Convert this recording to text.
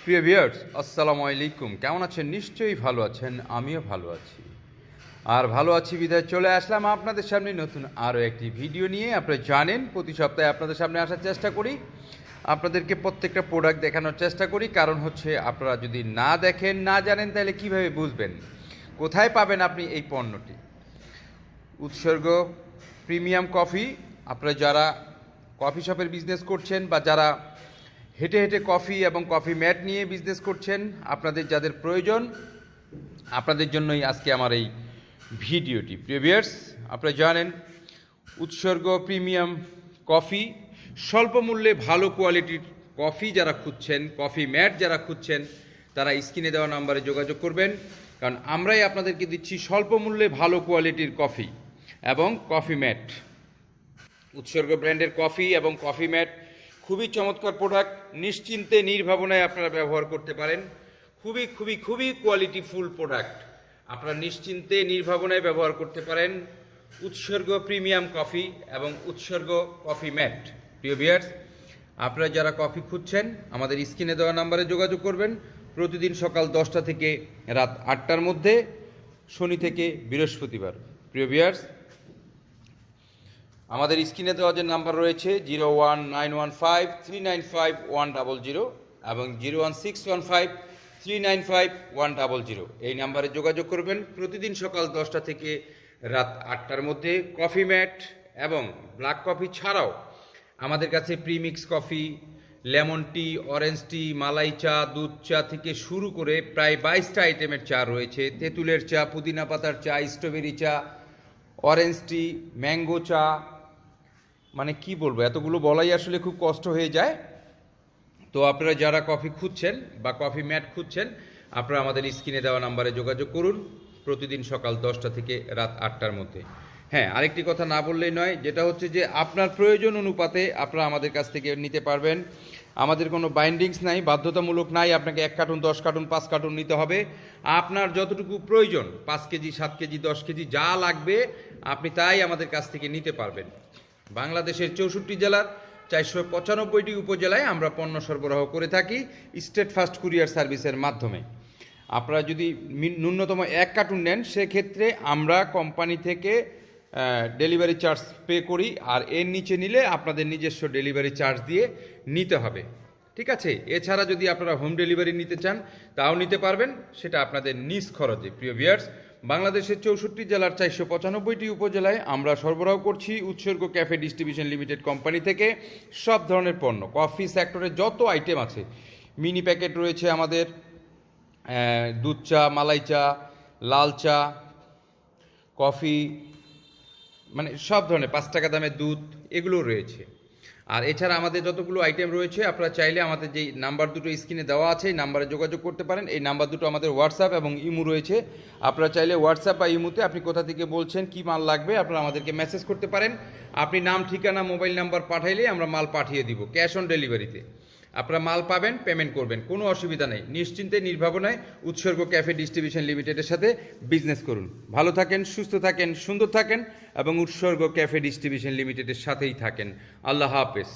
প্রিয় ভিউয়ার্স, আসসালামু আলাইকুম। কেমন আছেন? নিশ্চয়ই ভালো আছেন, আমিও ভালো আছি। আর ভালো আছি বিধায় চলে আসলাম আপনাদের সামনে নতুন আরও একটি ভিডিও নিয়ে। আপনারা জানেন প্রতি সপ্তাহে আপনাদের সামনে আসার চেষ্টা করি, আপনাদেরকে প্রত্যেকটা প্রোডাক্ট দেখানোর চেষ্টা করি। কারণ হচ্ছে আপনারা যদি না দেখেন, না জানেন, তাহলে কিভাবে বুঝবেন কোথায় পাবেন আপনি এই পণ্যটি। উৎসর্গ প্রিমিয়াম কফি। আপনারা যারা কফি শপের বিজনেস করছেন বা যারা হেঁটে হেঁটে কফি এবং কফি ম্যাট নিয়ে বিজনেস করছেন, আপনাদের যাদের প্রয়োজন, আপনাদের জন্যই আজকে আমার এই ভিডিওটি। প্রিয় ভিউয়ার্স, আপনারা জানেন উৎসর্গ প্রিমিয়াম কফি, স্বল্প মূল্যে ভালো কোয়ালিটির কফি যারা খুঁজছেন, কফি ম্যাট যারা খুঁজছেন, তারা স্ক্রিনে দেওয়া নাম্বারে যোগাযোগ করবেন। কারণ আমরাই আপনাদেরকে দিচ্ছি স্বল্প মূল্যে ভালো কোয়ালিটির কফি এবং কফি ম্যাট। উৎসর্গ ব্র্যান্ডের কফি এবং কফি ম্যাট খুবই চমৎকার প্রোডাক্ট, নিশ্চিন্তে নির্ভাবনায় আপনারা ব্যবহার করতে পারেন। খুবই খুবই খুবই কোয়ালিটিফুল প্রোডাক্ট, আপনারা নিশ্চিন্তে নির্ভাবনায় ব্যবহার করতে পারেন উৎসর্গ প্রিমিয়াম কফি এবং উৎসর্গ কফি ম্যাট। প্রিয় ভিউয়ার্স, আপনারা যারা কফি খুঁজছেন আমাদের স্ক্রিনে দেওয়া নাম্বারে যোগাযোগ করবেন। প্রতিদিন সকাল 10টা থেকে রাত 8টার মধ্যে, শনি থেকে বৃহস্পতিবার। প্রিয় ভিউয়ার্স, আমাদের স্ক্রিনে দেওয়া যে নাম্বার রয়েছে 01915395100 এবং 01615395100, এই নাম্বারে যোগাযোগ করবেন। প্রতিদিন সকাল 10টা থেকে রাত 8টার মধ্যে। কফি ম্যাট এবং ব্ল্যাক কফি ছাড়াও আমাদের কাছে premix coffee, lemon tea, orange tea, মালাই চা, দুধ চা থেকে শুরু করে প্রায় 22টা আইটেমের চা রয়েছে। তেঁতুলের চা, পুদিনা পাতার চা, স্ট্রবেরি চা, অরেঞ্জ টি, ম্যাঙ্গো চা, মানে কি বলবো, এতগুলো বলাই আসলে খুব কষ্ট হয়ে যায়। তো আপনারা যারা কফি খুঁজছেন বা কফি ম্যাট খুঁজছেন, আপনারা আমাদের স্ক্রিনে দেওয়া নাম্বারে যোগাযোগ করুন প্রতিদিন সকাল 10টা থেকে রাত 8টার মধ্যে। হ্যাঁ, আরেকটি কথা না বললেই নয়, যেটা হচ্ছে যে আপনার প্রয়োজন অনুপাতে আপনারা আমাদের কাছ থেকে নিতে পারবেন। আমাদের কোনো বাইন্ডিংস নাই, বাধ্যতামূলক নাই আপনাকে 1 কার্টুন, 10 কার্টুন, 5 কার্টুন নিতে হবে। আপনার যতটুকু প্রয়োজন, 5 কেজি, 7 কেজি, 10 কেজি যা লাগবে আপনি তাই আমাদের কাছ থেকে নিতে পারবেন। বাংলাদেশের 64 জেলার 495টি উপজেলায় আমরা পণ্য সরবরাহ করে থাকি স্টেট ফাস্ট কুরিয়ার সার্ভিসের মাধ্যমে। আপনারা যদি ন্যূনতম 1 কার্টুন নেন, সেক্ষেত্রে আমরা কোম্পানি থেকে ডেলিভারি চার্জ পে করি, আর এর নিচে নিলে আপনাদের নিজস্ব ডেলিভারি চার্জ দিয়ে নিতে হবে। ঠিক আছে? এছাড়া যদি আপনারা হোম ডেলিভারি নিতে চান তাও নিতে পারবেন, সেটা আপনাদের নিজ খরচে। প্রিয় ভিউয়ার্স, বাংলাদেশের 64 জেলার 495টি উপজেলায় আমরা সরবরাহ করছি উৎসর্গ ক্যাফে ডিস্ট্রিবিউশন লিমিটেড কোম্পানি থেকে সব ধরনের পণ্য। কফি সেক্টরে যত আইটেম আছে, মিনি প্যাকেট রয়েছে আমাদের, দুধ চা, মালাই চা, লাল চা, কফি, মানে সব ধরনের 5 টাকা দামের দুধ, এগুলো রয়েছে। আর এছাড়া আমাদের যতগুলো আইটেম রয়েছে, আপনারা চাইলে আমাদের যেই নাম্বার দুটো স্ক্রিনে দেওয়া আছে এই নাম্বারে যোগাযোগ করতে পারেন। এই নাম্বার দুটো আমাদের হোয়াটসঅ্যাপ এবং ইমো রয়েছে। আপনারা চাইলে হোয়াটসঅ্যাপ বা ইমোতে আপনি কোথা থেকে বলছেন, কি মাল লাগবে, আপনারা আমাদেরকে মেসেজ করতে পারেন। আপনি নাম, ঠিকানা, মোবাইল নাম্বার পাঠাইলে আমরা মাল পাঠিয়ে দিব ক্যাশ অন ডেলিভারিতে। আপনারা মাল পাবেন, পেমেন্ট করবেন, কোনো অসুবিধা নেই। নিশ্চিন্তে নির্ভাবনায় উৎসর্গ ক্যাফে ডিস্ট্রিবিউশন লিমিটেডের সাথে বিজনেস করুন। ভালো থাকেন, সুস্থ থাকেন, সুন্দর থাকেন এবং উৎসর্গ ক্যাফে ডিস্ট্রিবিউশন লিমিটেডের সাথেই থাকেন। আল্লাহ হাফেজ।